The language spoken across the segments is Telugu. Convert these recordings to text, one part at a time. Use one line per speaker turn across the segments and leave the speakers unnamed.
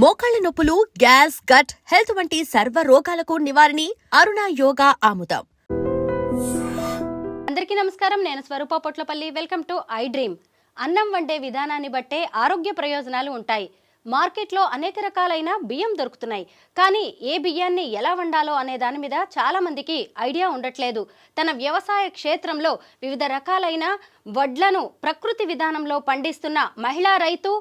మోకాళ్ల నొప్పులు, గ్యాస్, గట్ హెల్త్ వంటి సర్వ రోగాలకు నివారణి అరుణ యోగా ఆముదం.
అందరికీ నమస్కారం. నేను Swaroopa Potlapalli. Welcome to I dream. అన్నం వండే విధానాన్ని బట్టే ఆరోగ్య ప్రయోజనాలు ఉంటాయి. మార్కెట్లో అనేక రకాలైన బియ్యం దొరుకుతున్నాయి. కానీ ఏ బియ్యాన్ని ఎలా వండాలో అనే దాని మీద చాలా మందికి ఐడియా ఉండట్లేదు. తన వ్యవసాయ క్షేత్రంలో వివిధ రకాలైన వడ్లను ప్రకృతి విధానంలో పండిస్తున్న మహిళా రైతు,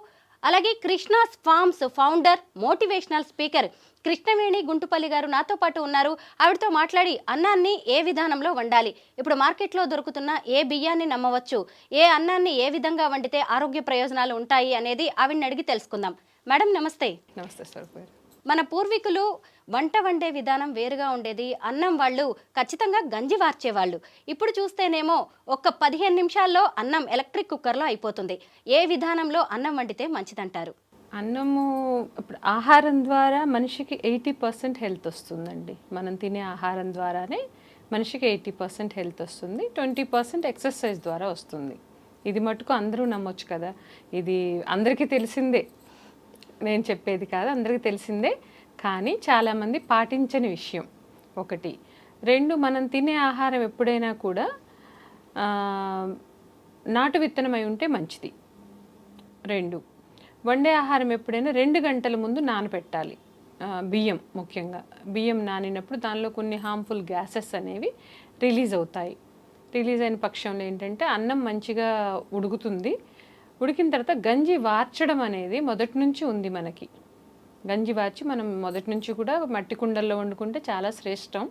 అలాగే Krishna's farms founder, motivational speaker Krishnaveni Guntupalli గారు నాతో పాటు ఉన్నారు. ఆవిడతో మాట్లాడి అన్నాన్ని ఏ విధానంలో వండాలి, ఇప్పుడు మార్కెట్లో దొరుకుతున్న ఏ బియ్యాన్ని నమ్మవచ్చు, ఏ అన్నాన్ని ఏ విధంగా వండితే ఆరోగ్య ప్రయోజనాలు ఉంటాయి అనేది ఆవిడని అడిగి తెలుసుకుందాం. మేడం నమస్తే.
నమస్తే సార్.
మన పూర్వీకులు వంట వండే విధానం వేరుగా ఉండేది. అన్నం వాళ్ళు ఖచ్చితంగా గంజి వార్చేవాళ్ళు. ఇప్పుడు చూస్తేనేమో ఒక్క 15 నిమిషాల్లో అన్నం ఎలక్ట్రిక్ కుక్కర్లో అయిపోతుంది. ఏ విధానంలో అన్నం వండితే మంచిదంటారు?
అన్నము ఇప్పుడు ఆహారం ద్వారా మనిషికి 80% హెల్త్ వస్తుందండి. మనం తినే ఆహారం ద్వారానే మనిషికి 80% హెల్త్ వస్తుంది. 20% ఎక్సర్సైజ్ ద్వారా వస్తుంది. ఇది మటుకు అందరూ నమ్మొచ్చు కదా. ఇది అందరికీ తెలిసిందే, నేను చెప్పేది కాదు, అందరికీ తెలిసిందే. కానీ చాలామంది పాటించని విషయం ఒకటి. 2, మనం తినే ఆహారం ఎప్పుడైనా కూడా నాటు విత్తనం అయి ఉంటే మంచిది. 2, వండే ఆహారం ఎప్పుడైనా 2 గంటల ముందు నానబెట్టాలి. బియ్యం ముఖ్యంగా బియ్యం నానినప్పుడు దానిలో కొన్ని హార్మ్ఫుల్ గ్యాసెస్ అనేవి రిలీజ్ అవుతాయి. రిలీజ్ అయిన పక్షంలో ఏంటంటే అన్నం మంచిగా ఉడుకుతుంది. ఉడికిన తర్వాత గంజి వార్చడం అనేది మొదటి నుంచి ఉంది మనకి. గంజి వార్చి మనం మొదటి నుంచి కూడా మట్టి కుండల్లో వండుకుంటే చాలా శ్రేష్టం.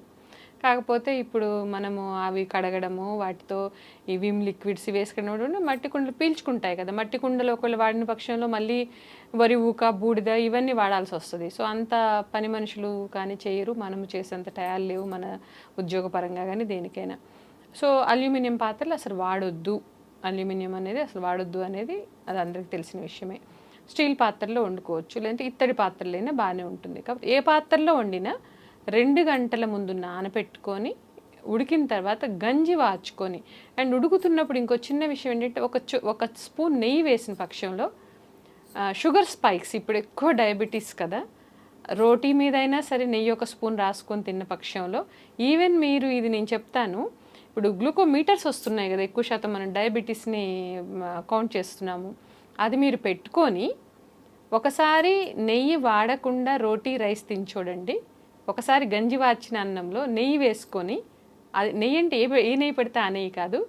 కాకపోతే ఇప్పుడు మనము అవి కడగడము, వాటితో ఈ విమ్ లిక్విడ్స్ వేసుకున్నప్పుడు మట్టి కుండలు పీల్చుకుంటాయి కదా. మట్టి కుండలు ఒకవేళ వాడిన పక్షంలో మళ్ళీ వరి ఊక, బూడిద ఇవన్నీ వాడాల్సి వస్తుంది. సో అంత పని మనుషులు కానీ చేయరు, మనము చేసేంత టయాలు లేవు మన ఉద్యోగపరంగా కానీ దేనికైనా. సో అల్యూమినియం పాత్రలు అసలు వాడొద్దు, అల్యూమినియం అనేది అసలు వాడొద్దు అనేది అది అందరికీ తెలిసిన విషయమే. స్టీల్ పాత్రలో వండుకోవచ్చు, లేదంటే ఇత్తడి పాత్రలైనా బాగానే ఉంటుంది. కాబట్టి ఏ పాత్రలో వండినా 2 గంటల ముందు నానబెట్టుకొని ఉడికిన తర్వాత గంజి వార్చుకొని, అండ్ ఉడుకుతున్నప్పుడు ఇంకో చిన్న విషయం ఏంటంటే ఒక స్పూన్ నెయ్యి వేసిన పక్షంలో షుగర్ స్పైక్స్, ఇప్పుడు ఎక్కువ డయాబెటీస్ కదా, రోటీ మీద అయినా సరే నెయ్యి ఒక స్పూన్ రాసుకొని తిన్న పక్షంలో, ఈవెన్ మీరు ఇది నేను చెప్తాను, ఇప్పుడు గ్లూకోమీటర్స్ వస్తున్నాయి కదా, ఎక్కువ శాతం మనం డయాబెటీస్ని కౌంట్ చేస్తున్నాము, అది మీరు పెట్టుకొని ఒకసారి నెయ్యి వాడకుండా రోటీ రైస్ తిని చూడండి. ఒకసారి గంజి వార్చిన అన్నంలో నెయ్యి వేసుకొని, అది నెయ్యి అంటే ఏ నెయ్యి పెడితే ఆ నెయ్యి కాదు,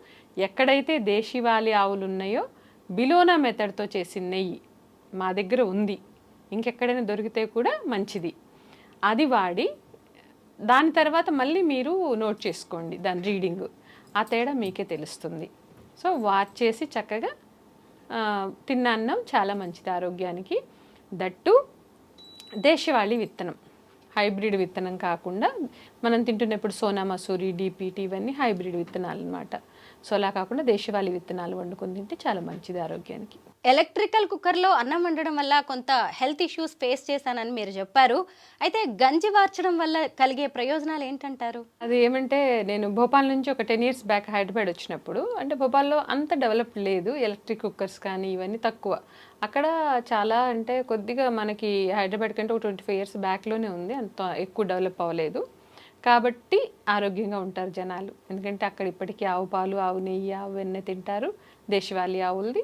ఎక్కడైతే దేశీవాలి ఆవులు ఉన్నాయో బిలోనా మెథడ్తో చేసిన నెయ్యి మా దగ్గర ఉంది, ఇంకెక్కడైనా దొరికితే కూడా మంచిది, అది వాడి దాని తర్వాత మళ్ళీ మీరు నోట్ చేసుకోండి దాని రీడింగ్, ఆ తేడా మీకే తెలుస్తుంది. సో వాచ్ చేసి చక్కగా తిన్న అన్నం చాలా మంచిది ఆరోగ్యానికి. దట్టు దేశవాళీ విత్తనం, హైబ్రిడ్ విత్తనం కాకుండా మనం తింటున్నప్పుడు సోనా మసూరి, డీపీటీ ఇవన్నీ హైబ్రిడ్ విత్తనాలు అనమాట. సో అలా కాకుండా దేశవాళీ విత్తనాలు వండుకొని తింటే చాలా మంచిది ఆరోగ్యానికి.
ఎలక్ట్రికల్ కుక్కర్లో అన్నం వండడం వల్ల కొంత హెల్త్ ఇష్యూస్ ఫేస్ చేశానని మీరు చెప్పారు. అయితే గంజి వార్చడం వల్ల కలిగే ప్రయోజనాలు ఏంటంటారు?
అది ఏమంటే, నేను భోపాల్ నుంచి ఒక 10 years బ్యాక్ హైదరాబాద్ వచ్చినప్పుడు, అంటే భోపాల్లో అంత డెవలప్ లేదు, ఎలక్ట్రిక్ కుక్కర్స్ కానీ ఇవన్నీ తక్కువ. అక్కడ చాలా అంటే కొద్దిగా మనకి హైదరాబాద్ కంటే ఒక 25 years బ్యాక్లోనే ఉంది, అంత ఎక్కువ డెవలప్ అవ్వలేదు. కాబట్టి ఆరోగ్యంగా ఉంటారు జనాలు, ఎందుకంటే అక్కడ ఇప్పటికీ ఆవు పాలు, ఆవు నెయ్యి, ఆవు వెన్నె తింటారు, దేశవాళీ ఆవులది.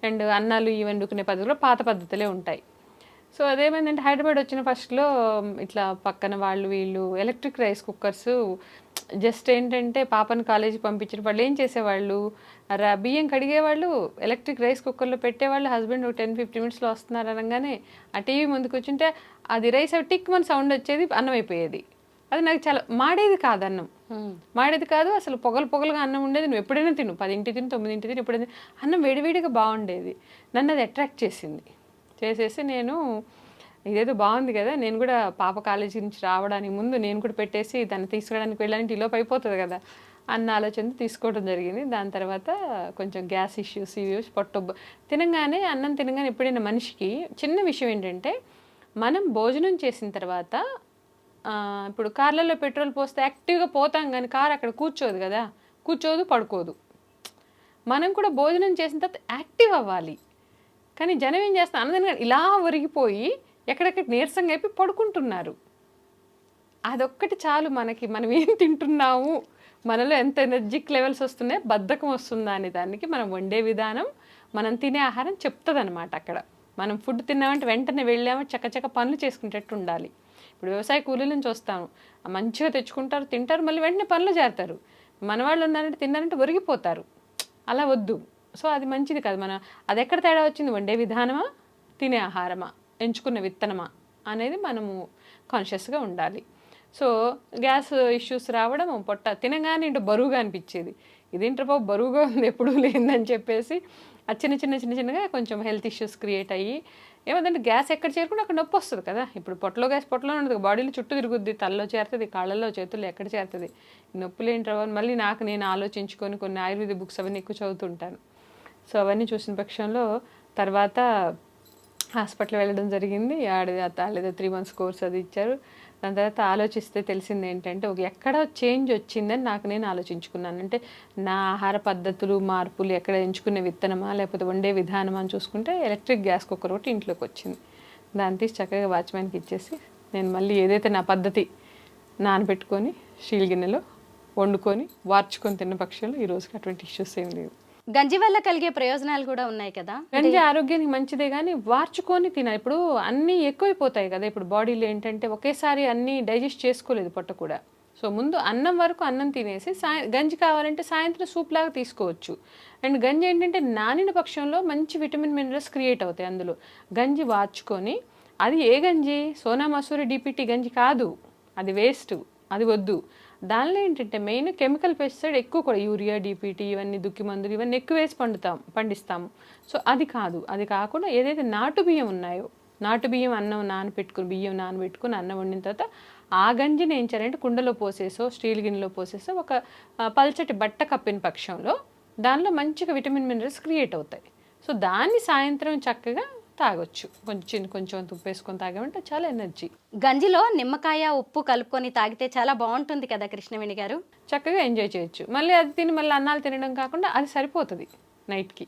అండ్ అన్నాలు ఈ వండుకునే పద్ధతిలో పాత పద్ధతులే ఉంటాయి. సో అదేమైందంటే, హైదరాబాద్ వచ్చిన ఫస్ట్లో ఇట్లా పక్కన వాళ్ళు వీళ్ళు ఎలక్ట్రిక్ రైస్ కుక్కర్స్ జస్ట్ ఏంటంటే పాపను కాలేజీ పంపించిన వాళ్ళు ఏం చేసేవాళ్ళు, బియ్యం కడిగేవాళ్ళు, ఎలక్ట్రిక్ రైస్ కుక్కర్లో పెట్టేవాళ్ళు, హస్బెండ్ 10-15 minutesలో వస్తున్నారు అనగానే ఆ టీవీ ముందుకు వచ్చింటే అది రైస్ టిక్ మన సౌండ్ వచ్చేది, అన్నం అయిపోయేది. అది నాకు చాలా మాడేది కాదు, అన్నం మాడేది కాదు, అసలు పొగలుగా అన్నం ఉండేది. నువ్వు ఎప్పుడైనా తిను, 10 తిను, 9 తిను, ఎప్పుడైనా అన్నం వేడివేడిగా బాగుండేది. నన్ను అది అట్రాక్ట్ చేసేసి నేను ఇదేదో బాగుంది కదా, నేను కూడా పాప కాలేజీ నుంచి రావడానికి ముందు నేను కూడా పెట్టేసి దాన్ని తీసుకురావడానికి వెళ్ళడానికి ఈలోపు అయిపోతుంది కదా అన్న ఆలోచనతో తీసుకోవడం జరిగింది. దాని తర్వాత కొంచెం గ్యాస్ ఇష్యూస్ ఇవి తినగానే అన్నం తినగానే ఎప్పుడైనా మనిషికి చిన్న విషయం ఏంటంటే, మనం భోజనం చేసిన తర్వాత ఇప్పుడు కార్లలో పెట్రోల్ పోస్తే యాక్టివ్గా పోతాం, కానీ కార్ అక్కడ కూర్చోదు కదా, కూర్చోదు, పడుకోదు. మనం కూడా భోజనం చేసిన తర్వాత యాక్టివ్ అవ్వాలి. కానీ జనం ఏం చేస్తాం, అన్నదాన్ని ఇలా ఒరిగిపోయి ఎక్కడెక్కడ నీరసంగా అయిపోయి పడుకుంటున్నారు. అదొక్కటి చాలు మనకి, మనం ఏం తింటున్నాము, మనలో ఎంత ఎనర్జిక్ లెవెల్స్ వస్తున్నాయి, బద్ధకం వస్తుందా అనే దానికి మనం వండే విధానం, మనం తినే ఆహారం చెప్తుంది అనమాట. అక్కడ మనం ఫుడ్ తిన్నామంటే వెంటనే వెళ్ళామంటే చక్కచక్క పనులు చేసుకునేటట్టు ఉండాలి. ఇప్పుడు వ్యవసాయ కూలీల నుంచి వస్తాము, మంచిగా తెచ్చుకుంటారు, తింటారు, మళ్ళీ వెంటనే పనులు చేస్తారు. మన వాళ్ళు ఉన్నారంటే తిన్నారంటే ఒరిగిపోతారు. అలా వద్దు. సో అది మంచిది కాదు. మనం అది ఎక్కడ తేడా వచ్చింది, వండే విధానమా, తినే ఆహారమా, ఎంచుకున్న విత్తనమా అనేది మనము కాన్షియస్గా ఉండాలి. సో గ్యాస్ ఇష్యూస్ రావడం, పొట్ట తినగానే ఇంటూ బరువుగా అనిపించేది, ఇదేంటి బాబు బరువుగా ఉంది ఎప్పుడూ లేదని చెప్పేసి ఆ చిన్నగా కొంచెం హెల్త్ ఇష్యూస్ క్రియేట్ అయ్యి ఏమంటే గ్యాస్ ఎక్కడ చేరుకుంటే అక్కడ నొప్పి వస్తుంది కదా. ఇప్పుడు పొట్టలో గ్యాస్ పొట్టలో ఉండదు, బాడీలో చుట్టూ తిరుగుద్ది, తలలో చేరుతుంది, కాళ్ళల్లో చేతుల్లో ఎక్కడ చేరుతుంది, నొప్పులు ఏంటి రావాలి. మళ్ళీ నేను ఆలోచించుకొని కొన్ని ఆయుర్వేద బుక్స్ అవన్నీ ఎక్కువ చదువుతుంటాను. సో అవన్నీ చూసిన పక్షంలో తర్వాత హాస్పిటల్ వెళ్ళడం జరిగింది. లేదా 3 months కోర్స్ అది ఇచ్చారు. దాని తర్వాత ఆలోచిస్తే తెలిసింది ఏంటంటే ఎక్కడ చేంజ్ వచ్చిందని నేను ఆలోచించుకున్నాను. అంటే నా ఆహార పద్ధతులు మార్పులు, ఎక్కడ ఎంచుకునే విత్తనమా లేకపోతే వండే విధానమా అని చూసుకుంటే ఎలక్ట్రిక్ గ్యాస్ కుక్కర్ ఒకటి ఇంట్లోకి వచ్చింది. దాన్ని తీసి చక్కగా వాచ్మెన్కి ఇచ్చేసి నేను మళ్ళీ ఏదైతే నా పద్ధతి నానబెట్టుకొని స్టీల్ గిన్నెలో వండుకొని వార్చుకొని తిన్న పక్షంలో ఈ రోజుకి అటువంటి ఇష్యూస్ ఏం లేవు.
గంజి వల్ల కలిగే ప్రయోజనాలు కూడా ఉన్నాయి కదా.
గంజి ఆరోగ్యానికి మంచిదే, కానీ వార్చుకొని తినాలి. ఇప్పుడు అన్నీ ఎక్కువైపోతాయి కదా, ఇప్పుడు బాడీలో ఏంటంటే ఒకేసారి అన్నీ డైజెస్ట్ చేసుకోలేదు పొట్ట కూడా. సో ముందు అన్నం వరకు అన్నం తినేసి గంజి కావాలంటే సాయంత్రం సూప్ లాగా తీసుకోవచ్చు. అండ్ గంజి ఏంటంటే నానిన పక్షంలో మంచి విటమిన్ మినరల్స్ క్రియేట్ అవుతాయి అందులో. గంజి వార్చుకొని, అది ఏ గంజి, సోనా మసూరి డిపిటీ గంజి కాదు, అది వేస్ట్, అది వద్దు. దానిలో ఏంటంటే మెయిన్ కెమికల్ పెస్టిసైడ్ ఎక్కువ కూడా, యూరియా, డిపిటీ ఇవన్నీ దుక్కి మందులు ఇవన్నీ ఎక్కువ వేసి పండిస్తాము. సో అది కాదు. అది కాకుండా ఏదైతే నాటు బియ్యం ఉన్నాయో, నాటు బియ్యం బియ్యం నానబెట్టుకుని అన్నం వండిన తర్వాత ఆ గంజిని ఏం చేయాలంటే కుండలో పోసేసో స్టీల్ గిన్నెలో పోసేసో ఒక పల్చటి బట్ట కప్పిన పక్షంలో దానిలో మంచిగా విటమిన్ మినరల్స్ క్రియేట్ అవుతాయి. సో దాన్ని సాయంత్రం చక్కగా తాగొచ్చు. కొంచెం ఉప్పు వేసుకొని తాగామంటే చాలా ఎనర్జీ.
గంజిలో నిమ్మకాయ ఉప్పు కలుపుకొని తాగితే చాలా బాగుంటుంది కదా కృష్ణవేణి గారు.
చక్కగా ఎంజాయ్ చేయొచ్చు. మళ్ళీ అది తిని మళ్ళీ అన్నాలు తినడం కాకుండా అది సరిపోతుంది నైట్కి.